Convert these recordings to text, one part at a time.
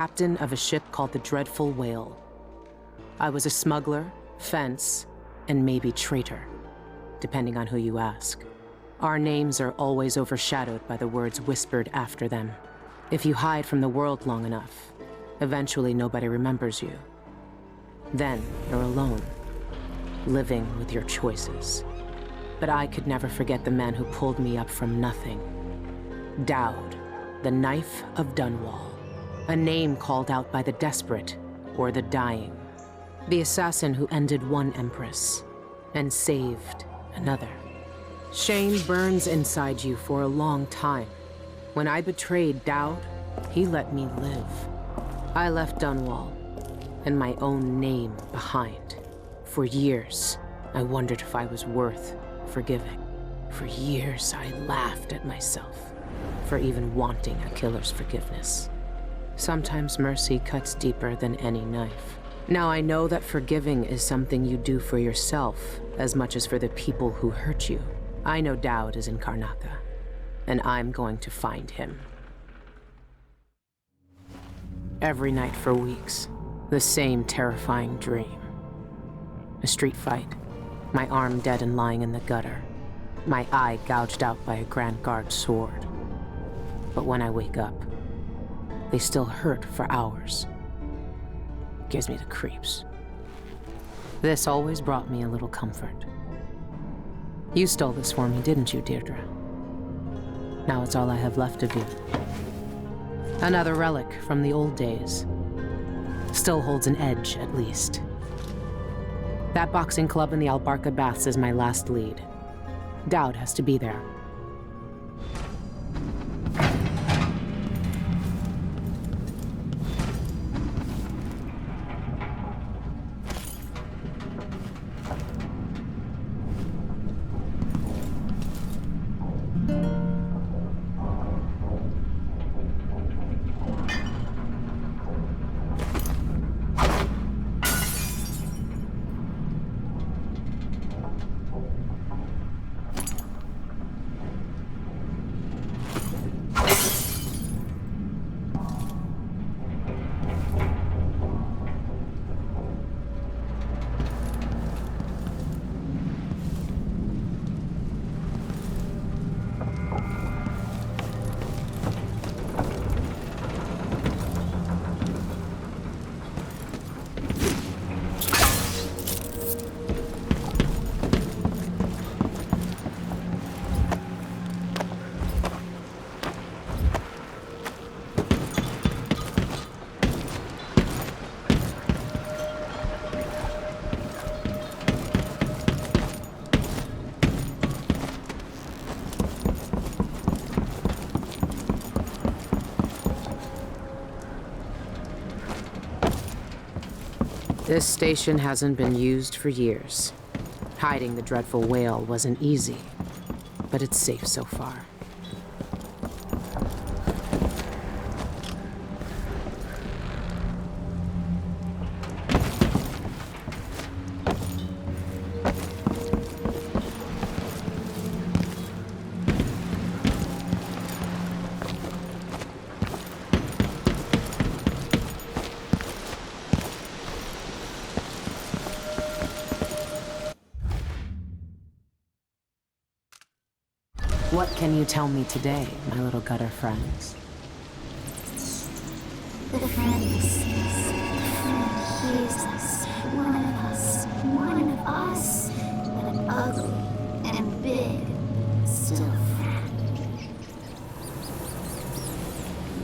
captain of a ship called the Dreadful Whale. I was a smuggler, fence, and maybe traitor, depending on who you ask. Our names are always overshadowed by the words whispered after them. If you hide from the world long enough, eventually nobody remembers you. Then you're alone, living with your choices. But I could never forget the man who pulled me up from nothing. Dowd, the Knife of Dunwall. A name called out by the desperate or the dying. The assassin who ended one empress and saved another. Shame burns inside you for a long time. When I betrayed Dowd, he let me live. I left Dunwall and my own name behind. For years, I wondered if I was worth forgiving. For years, I laughed at myself for even wanting a killer's forgiveness. Sometimes mercy cuts deeper than any knife. Now I know that forgiving is something you do for yourself as much as for the people who hurt you. I know Dowd is in Karnaca, and I'm going to find him. Every night for weeks, the same terrifying dream. A street fight, my arm dead and lying in the gutter, my eye gouged out by a Grand Guard sword. But when I wake up, they still hurt for hours. Gives me the creeps. This always brought me a little comfort. You stole this for me, didn't you, Deirdre? Now it's all I have left of you. Another relic from the old days. Still holds an edge, at least. That boxing club in the Albarca Baths is my last lead. Dowd has to be there. This station hasn't been used for years. Hiding the Dreadful Whale wasn't easy, but it's safe so far. What can you tell me today, my little gutter friends? The friend sees, the friend hears us, one of us, an ugly and big, still friend.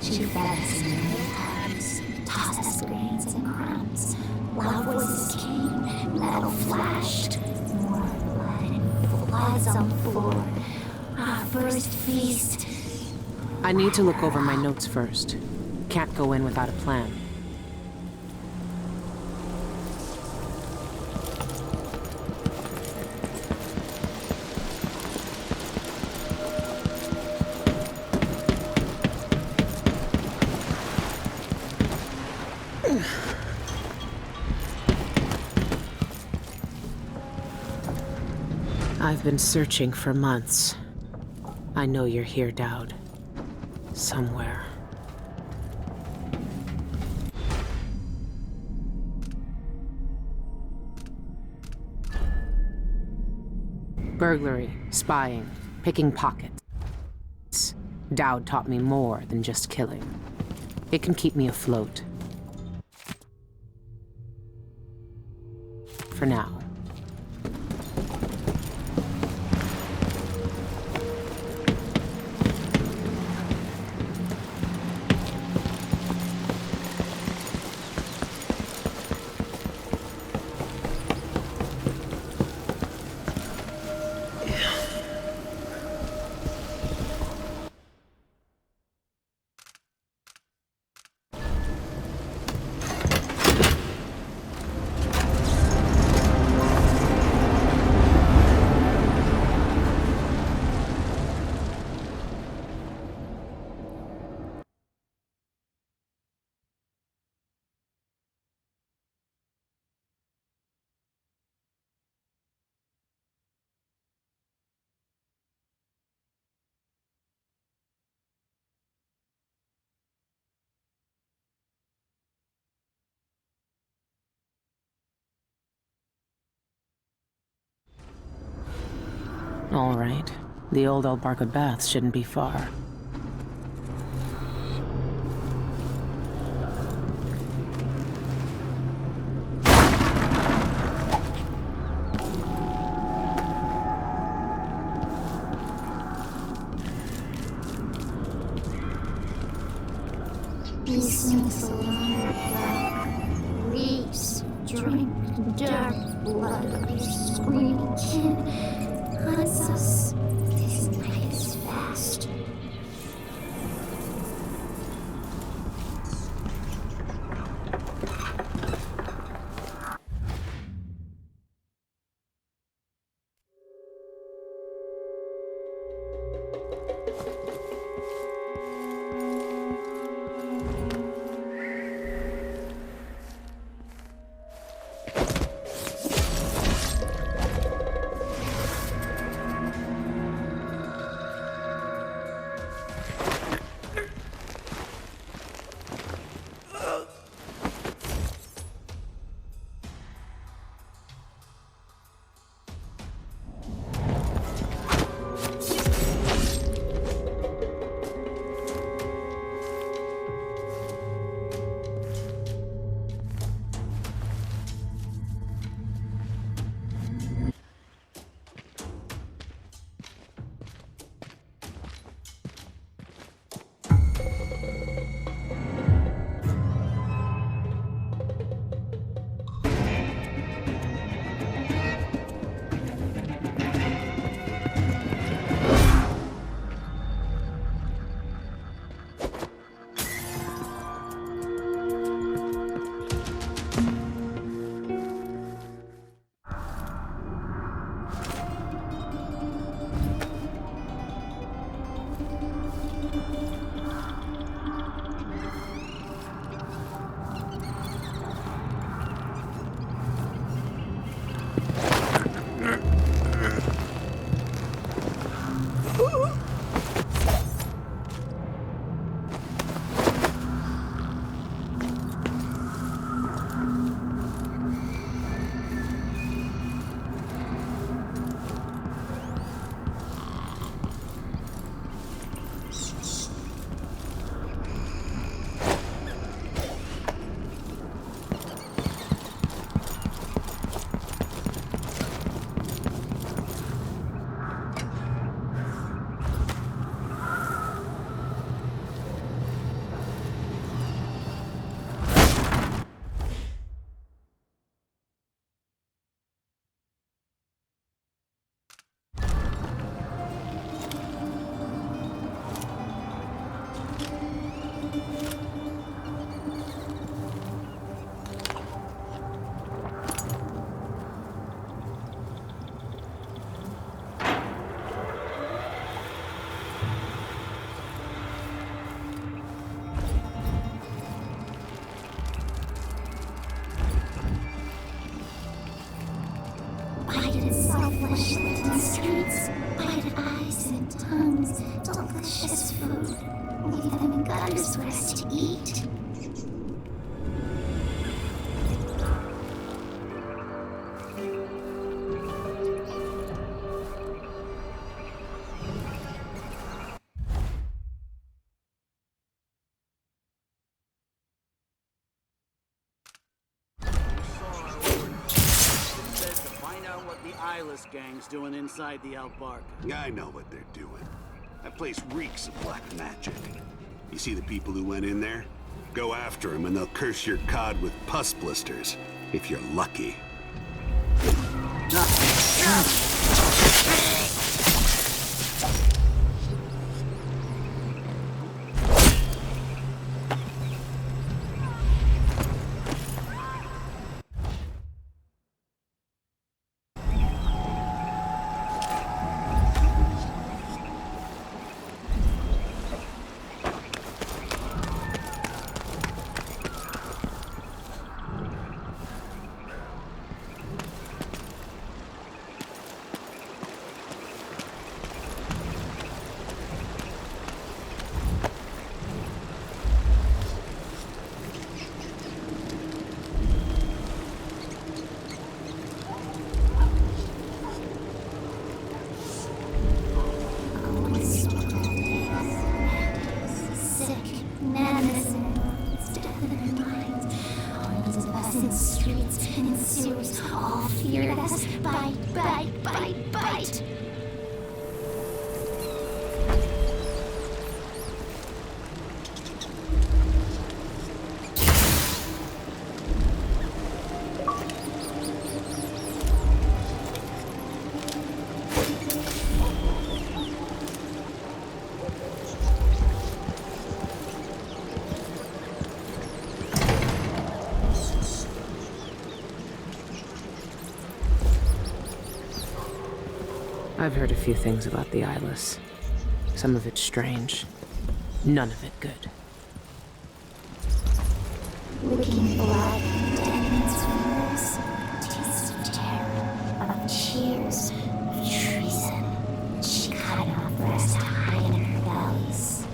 She fed us in many times, tossed us grains and crumbs, loud voices came, metal flashed, more blood and flies on the floor. Our first feast. I need to look over my notes first. Can't go in without a plan. I've been searching for months. I know you're here, Dowd. Somewhere. Burglary, spying, picking pockets. Dowd taught me more than just killing. It can keep me afloat. For now. All right. The old Albarca Baths shouldn't be far. These things alone reeks, drink, dark blood of your screaming kin. Hunts us. This night is fast. Flesh in the streets, bite eyes and tongues, delicious food. Leave them in gutters for us to eat. eyeless gang's doing inside the Albarca. I know what they're doing. That place reeks of black magic. You see the people who went in there? Go after them and they'll curse your cod with pus blisters, if you're lucky. Bite. I've heard a few things about the Eyeless. Some of it strange. None of it good. Licking blood, demons, fingers, taste of terror, of cheers, of treason. She cut it off for us to hide in her bellies.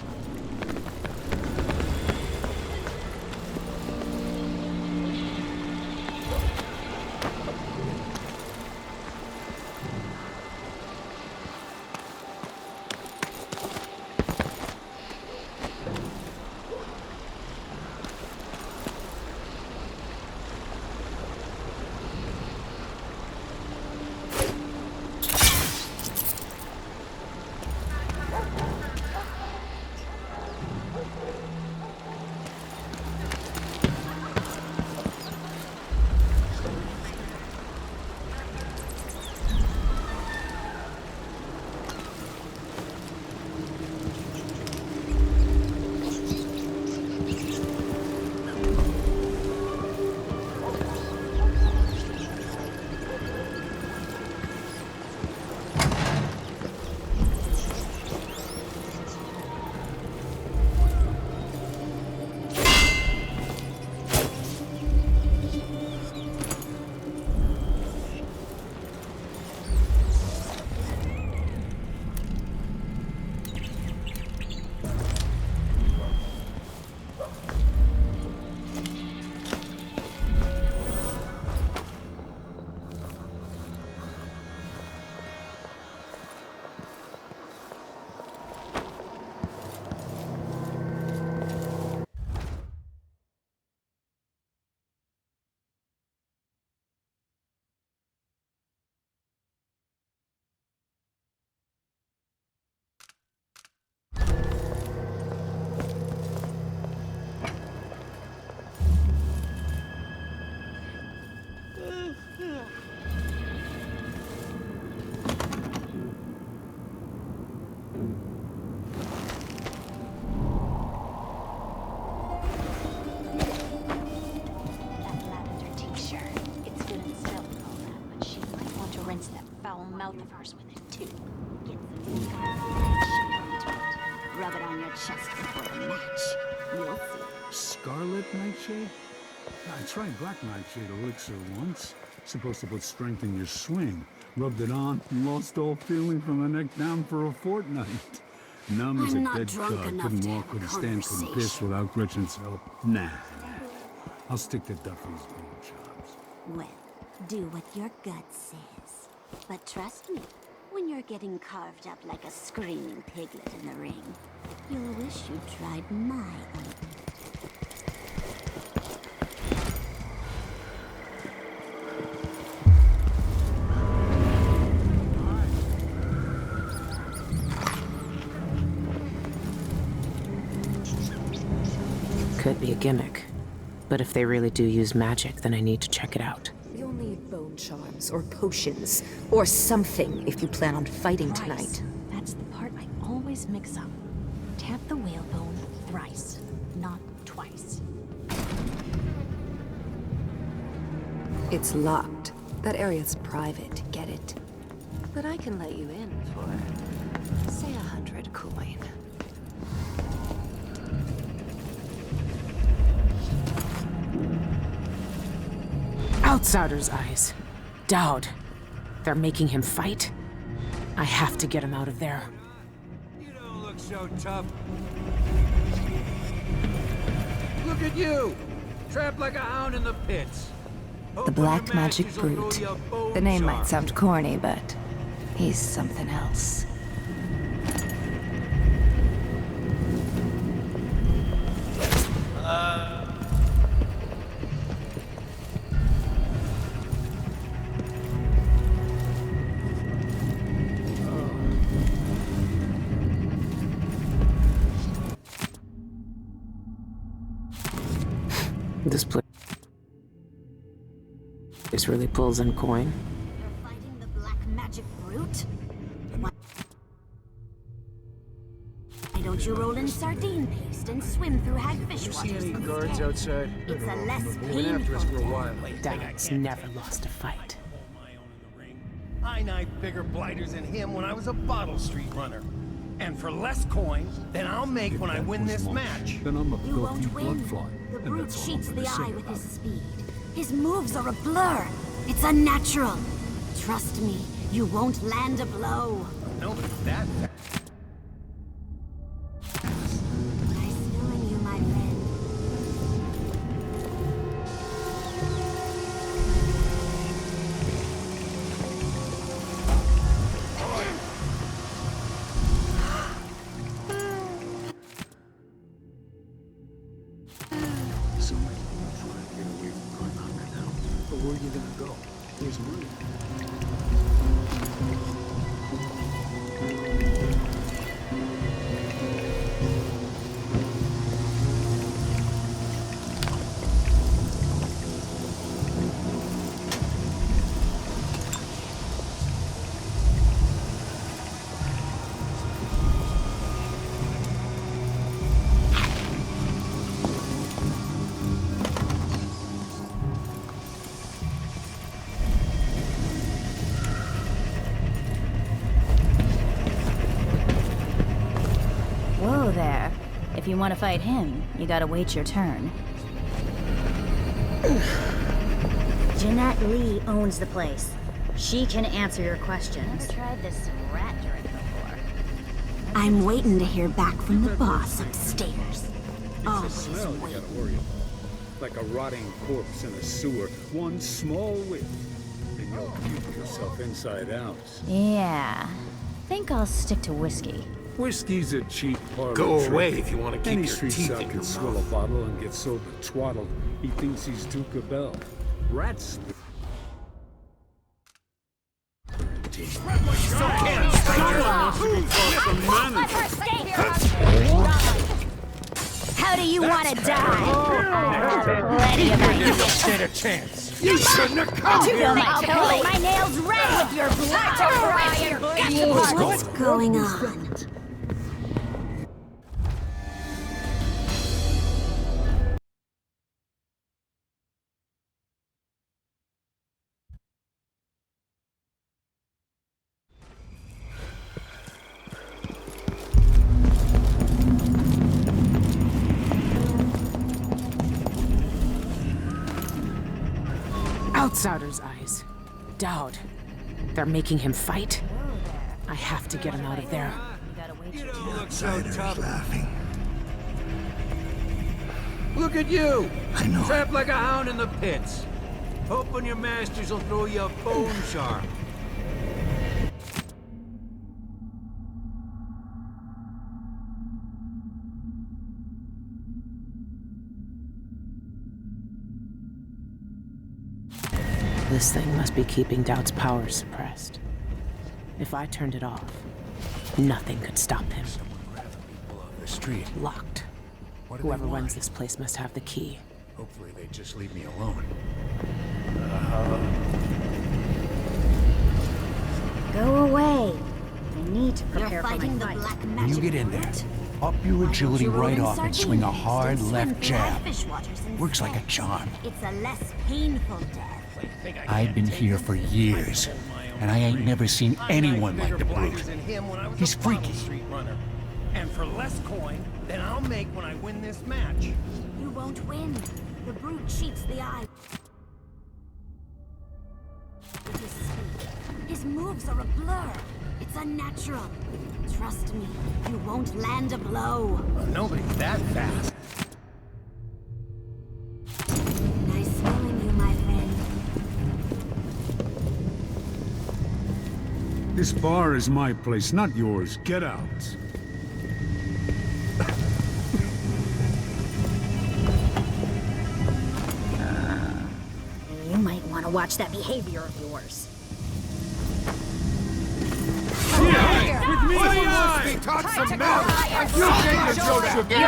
Mouth of hers with it too. Get some nightshade onto it. Rub it on your chest before the match. You'll see. Scarlet Nightshade? I tried Black Nightshade elixir once. Supposed to put strength in your swing. Rubbed it on and lost all feeling from the neck down for a fortnight. Numb as a dead cod. Couldn't walk, couldn't stand, couldn't piss without Gretchen's help. Nah. I'll stick to Duffy's bone chops. Well, do what your gut says. But trust me, when you're getting carved up like a screaming piglet in the ring, you'll wish you'd tried my ointment. Could be a gimmick. But if they really do use magic, then I need to check it out. You'll need bone charms or potions or something if you plan on fighting tonight. That's the part I always mix up. Tap the whalebone thrice, not twice. It's locked. That area's private, get it? But I can let you in for, say, 100 coin. Outsider's eyes. Dowd. They're making him fight? I have to get him out of there. You don't look so tough. Look at you! Trapped like a hound in the pits. The Black Magic Brute. The name might sound corny, but he's something else. This place really pulls in coin. You're fighting the Black Magic Brute? Why don't you roll in sardine paste and swim through hagfish waters Any guards outside? It's a less They've been after us for a painful while. Dowd's never lost a fight. I knifed bigger blighters than him when I was a Bottle Street runner. And for less coin than I'll make when I win this match. Then I'm a You filthy won't win. bloodfly. The And brute that's all I'm cheats gonna the say eye with about his it. speed. His moves are a blur. It's unnatural. Trust me, you won't land a blow. No, but that... Nice knowing you, my friend. So many people trying to get away from Karnak right now. But where are you gonna go? There's money. Whoa there. If you want to fight him, you gotta wait your turn. Jeanette Lee owns the place. She can answer your questions. Never tried this rat drink before. I'm waiting to hear back from the boss upstairs. Always Smell you waiting. gotta worry about. Like a rotting corpse in a sewer. One small whiff, and you'll puke yourself inside out. Yeah. Think I'll stick to whiskey. Whiskey's a cheap parlor Go trick. away if you want to keep Any your street teeth side in can your swill a mouth. bottle and get so betwaddled he thinks he's Duke of Bell. Rats. How do you want to die? Plenty of ideas. Stand a chance. You shouldn't have come Feel here. my pillow, my nails red with your blood. What's going on? Outsider's eyes. Dowd. They're making him fight? I have to get him out of there. You gotta wait You your don't turn. look so tough. Laughing. Look at you! I know. Trapped like a hound in the pits. Hoping your masters will throw you a bone charm. This thing must be keeping Dowd's power suppressed. If I turned it off, nothing could stop him. People off the street. Locked. Whoever runs this place must have the key. Hopefully they just leave me alone. Go away. I need to prepare You're for fighting my the fight. black When magic you get in there, brute? up your agility Why don't you right roll in off and swing a sardines hard and swim left through jab. fish waters Works like a instead? charm. It's a less painful death. I've been here for years, and I ain't never seen anyone like the brute. He's freaky. Street runner. And for less coin than I'll make when I win this match. You won't win. The brute cheats the eye. With his speed. His moves are a blur. It's unnatural. Trust me, you won't land a blow. Nobody's that fast. Nice knowing you, my friend. This bar is my place, not yours. Get out. You might want to watch that behavior of yours.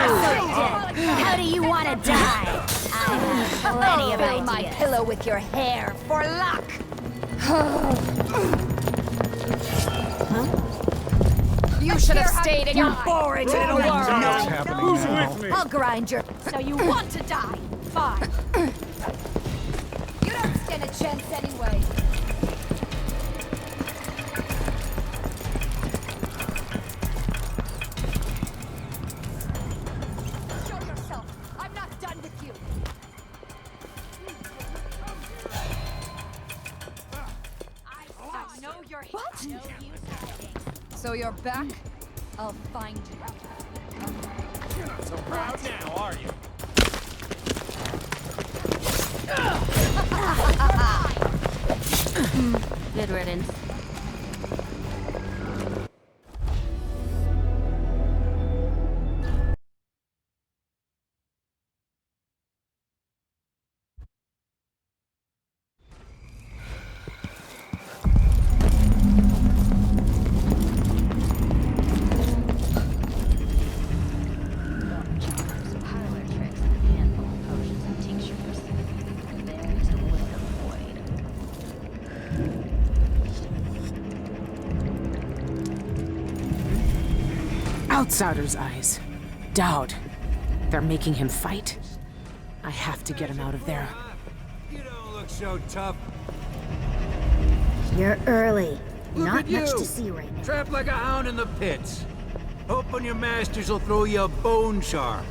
How do you want to die? I have plenty of Fill my ideas. pillow with your hair for luck. You should have stayed in your boring little world. Who's with me? I'll grind your. So you want to die? Fine. You don't stand a chance anyway. Show yourself. I'm not done with you. I know you're here. What? So you're back? I'll find you. You're not so proud now, are you? Good riddance. Parlor tricks and a handful of potions and tinctures. There to lick a void. Outsider's eyes. Dowd. They're making him fight? I have to get him out of there. You don't look so tough. You're early. Look Not at much you. to see right now. Trapped like a hound in the pits. Hoping your masters will throw you a bone charm.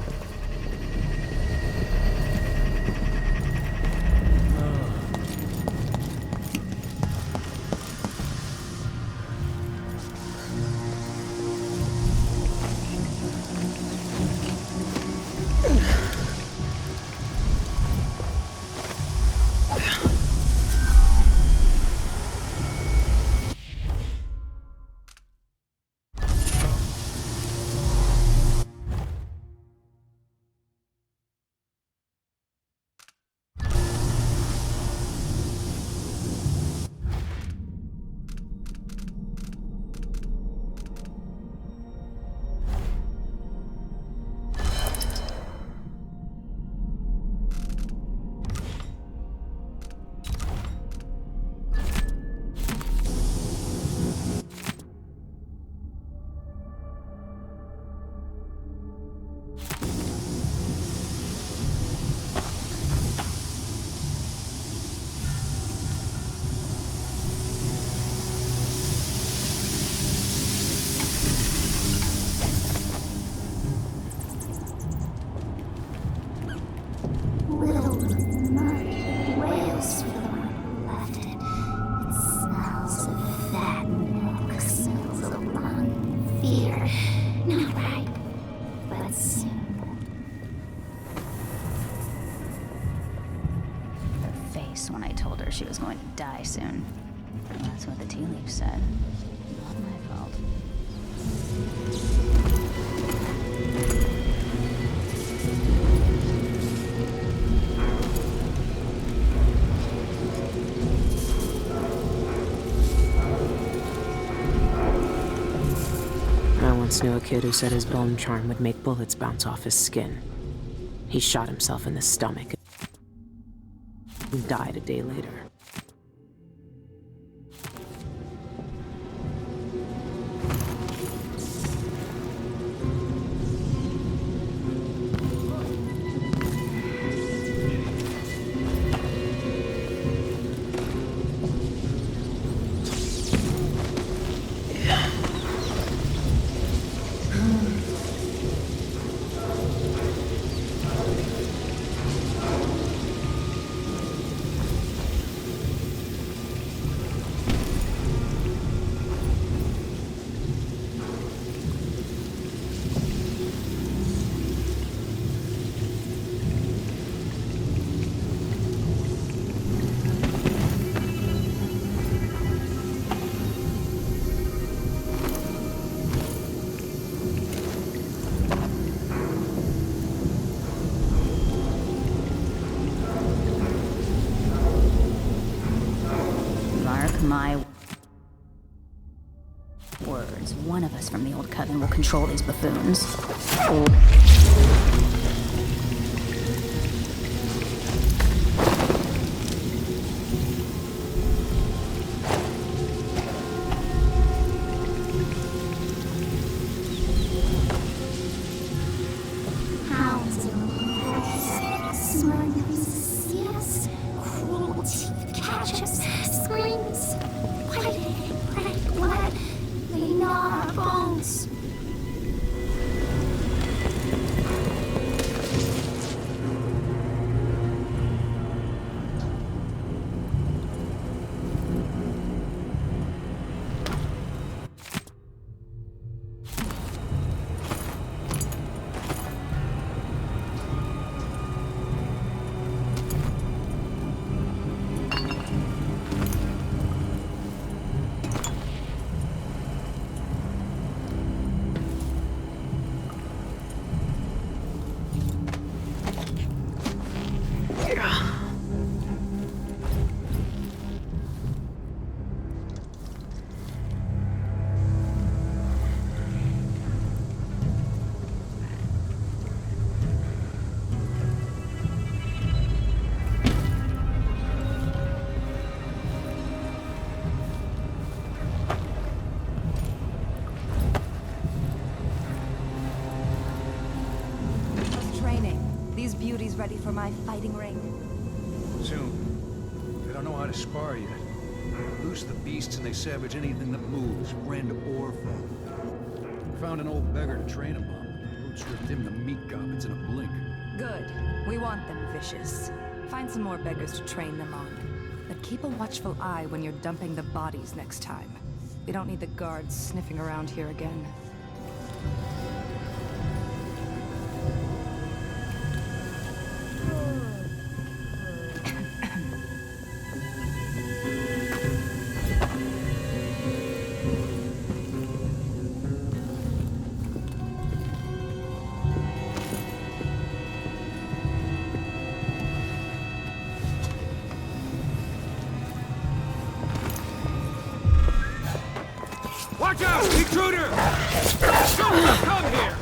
Little murdered whales for the one who left it. It smells of fat milk, smells of lung, fear. Not right, but soon. Her face when I told her she was going to die soon. That's what the tea leaves said. Not my fault. I once knew a kid who said his bone charm would make bullets bounce off his skin. He shot himself in the stomach and died a day later. My words, one of us from the Old Coven will control these buffoons. Beauty's ready for my fighting ring. Soon. They don't know how to spar yet. Loose the beasts and they savage anything that moves, random or foe. Found an old beggar to train him on. Brute stripped him to meat goblins in a blink. Good. We want them vicious. Find some more beggars to train them on. But keep a watchful eye when you're dumping the bodies next time. We don't need the guards sniffing around here again. Watch out! Intruder! Come here!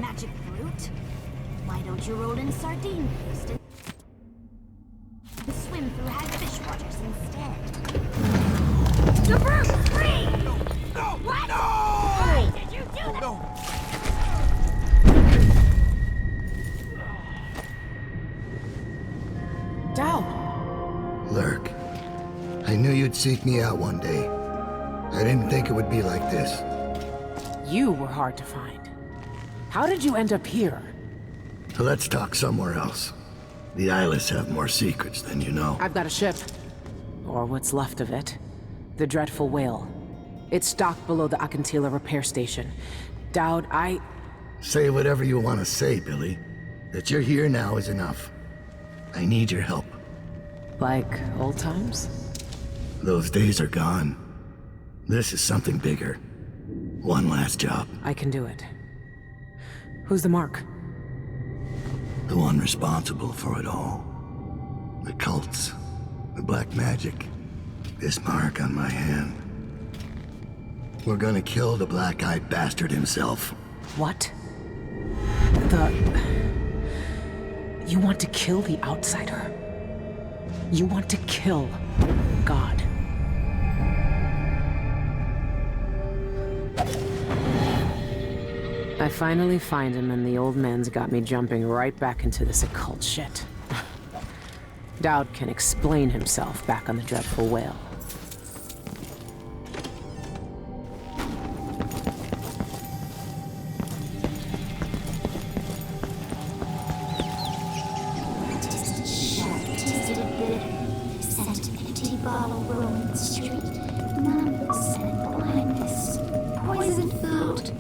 magic brute. Why don't you roll in sardine paste and swim through hagfish waters instead? The brute's free! No! What? No! Why did you do that? No! Dowd! Lurk, I knew you'd seek me out one day. I didn't think it would be like this. You were hard to find. How did you end up here? Let's talk somewhere else. The Eyeless have more secrets than you know. I've got a ship. Or what's left of it. The Dreadful Whale. It's docked below the Akantila repair station. Dowd, Say whatever you want to say, Billy. That you're here now is enough. I need your help. Like old times? Those days are gone. This is something bigger. One last job. I can do it. Who's the mark? The one responsible for it all. The cults. The black magic. This mark on my hand. We're gonna kill the black-eyed bastard himself. What? You want to kill the outsider? You want to kill God? I finally find him, and the old man's got me jumping right back into this occult shit. Dowd can explain himself back on the Dreadful Whale. Bottle rolling street, numbness and blindness, poison food.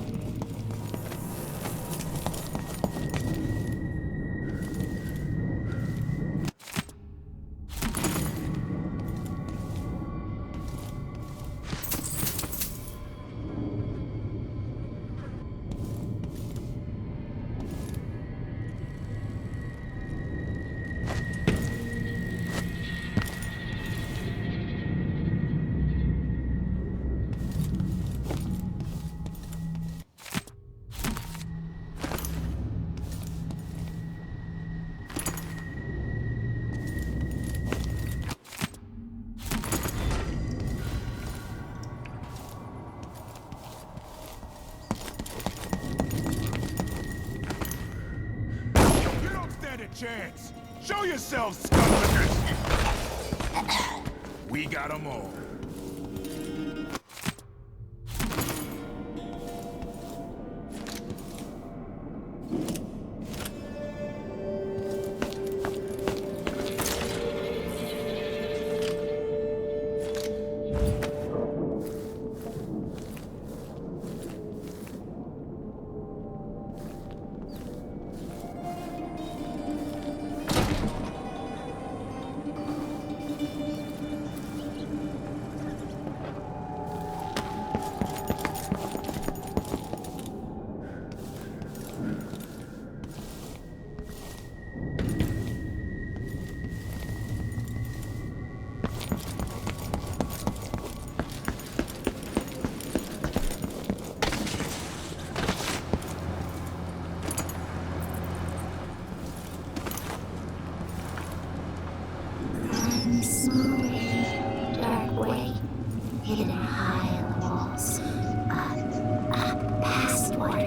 Chance. Show yourselves, scumlickers! We got them all.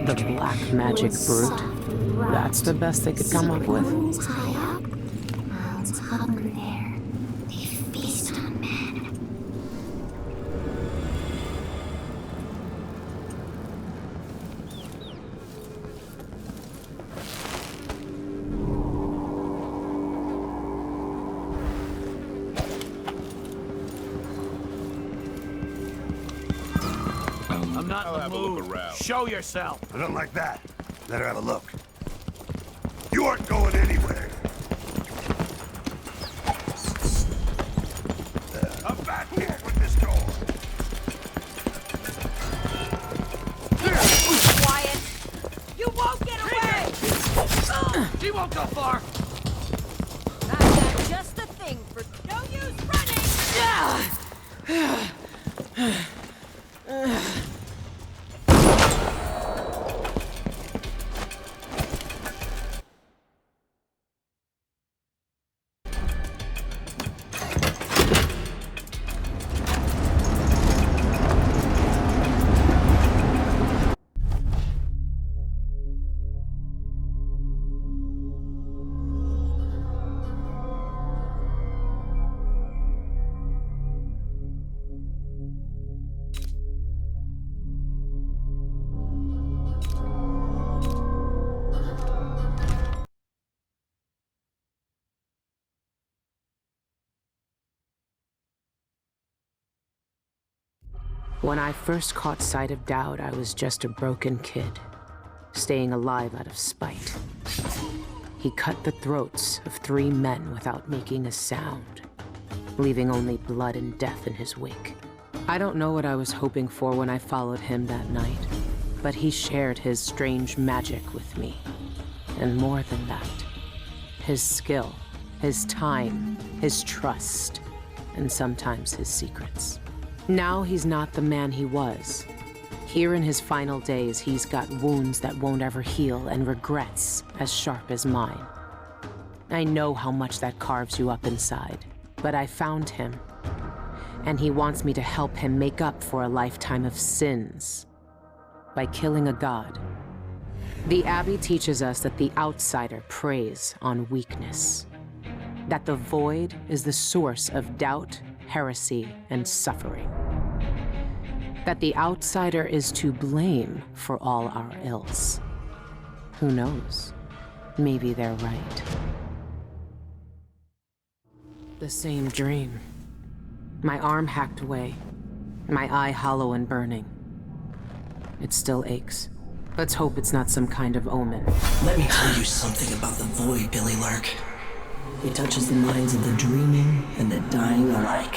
The black magic brute. That's the best they could come up with. High up, mounds hunger there. They feast on men. I'm not in the mood. Show yourself. I don't like that. Let her have a look. You aren't going anywhere. I'm back here with this door. Quiet! You won't get away! She won't go far. I've got just the thing for no use running! When I first caught sight of Dowd, I was just a broken kid, staying alive out of spite. He cut the throats of 3 men without making a sound, leaving only blood and death in his wake. I don't know what I was hoping for when I followed him that night, but he shared his strange magic with me. And more than that, his skill, his time, his trust, and sometimes his secrets. Now he's not the man he was. Here in his final days, he's got wounds that won't ever heal and regrets as sharp as mine. I know how much that carves you up inside, but I found him, and he wants me to help him make up for a lifetime of sins by killing a god. The Abbey teaches us that the outsider preys on weakness, that the void is the source of doubt, heresy, and suffering, that the outsider is to blame for all our ills. Who knows? Maybe they're right. The same dream. My arm hacked away, my eye hollow and burning. It still aches. Let's hope it's not some kind of omen. Let me tell you something about the void, Billy Lark. It touches the minds of the dreaming and the dying alike.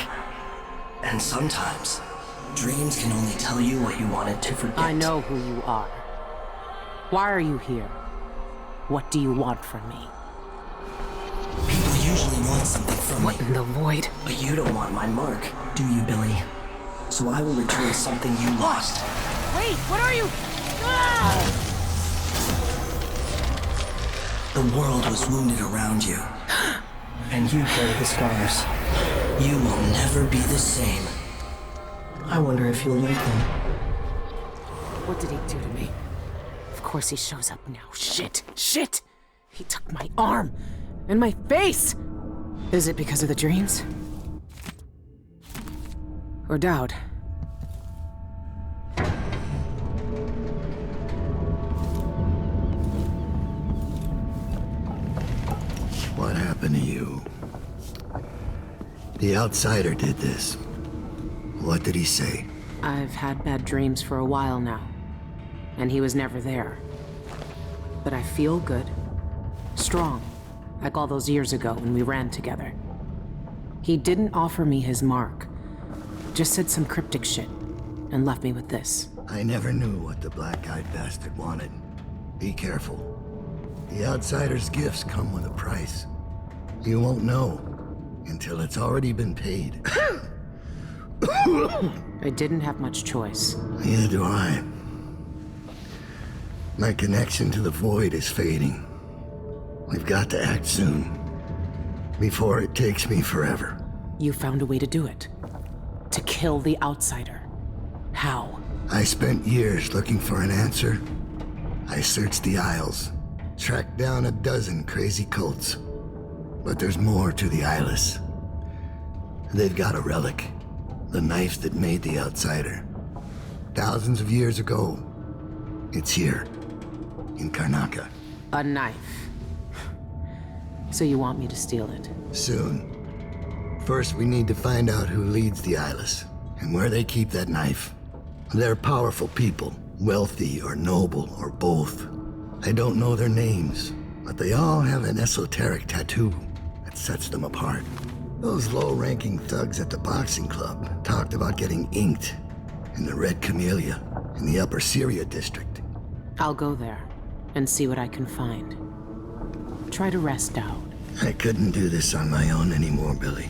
And sometimes, dreams can only tell you what you wanted to forget. I know who you are. Why are you here? What do you want from me? People usually want something from me. What in the void? But you don't want my mark, do you, Billy? So I will return something you lost. Wait, what are you? Ah! The world was wounded around you. And you carry the scars. You will never be the same. I wonder if you'll like them. What did he do to me? Of course he shows up now. Shit! Shit! He took my arm! And my face! Is it because of the dreams? Or Dowd? What happened to you? The outsider did this. What did he say? I've had bad dreams for a while now, and he was never there. But I feel good. Strong. Like all those years ago when we ran together. He didn't offer me his mark. Just said some cryptic shit, and left me with this. I never knew what the black-eyed bastard wanted. Be careful. The outsider's gifts come with a price. You won't know until it's already been paid. I didn't have much choice. Neither do I. My connection to the void is fading. We've got to act soon, before it takes me forever. You found a way to do it. To kill the outsider. How? I spent years looking for an answer. I searched the Isles, tracked down a dozen crazy cults. But there's more to the Eyeless. They've got a relic. The knife that made the outsider. Thousands of years ago. It's here. In Karnaca. A knife. So you want me to steal it? Soon. First, we need to find out who leads the Eyeless, and where they keep that knife. They're powerful people, wealthy or noble or both. I don't know their names, but they all have an esoteric tattoo that sets them apart. Those low-ranking thugs at the boxing club talked about getting inked in the Red Camellia in the Upper Syria district. I'll go there and see what I can find. Try to rest out. I couldn't do this on my own anymore, Billy.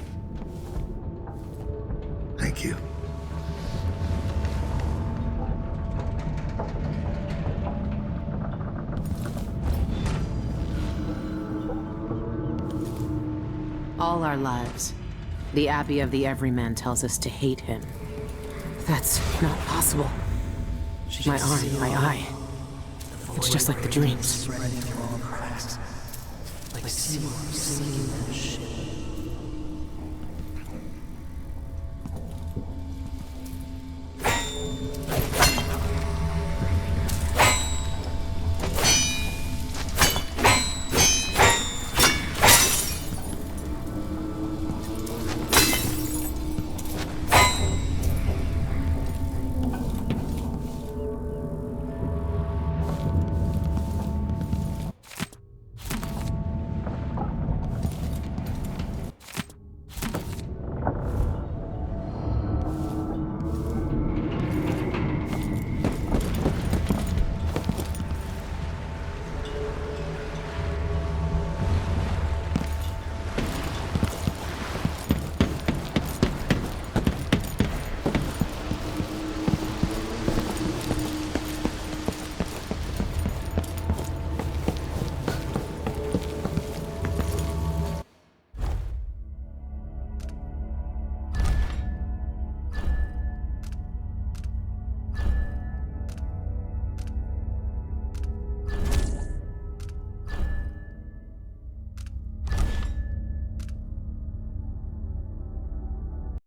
Thank you. All our lives, the Abbey of the Everyman tells us to hate him. That's not possible. My arm, my eye. It's just like the dreams. Like a singular ship.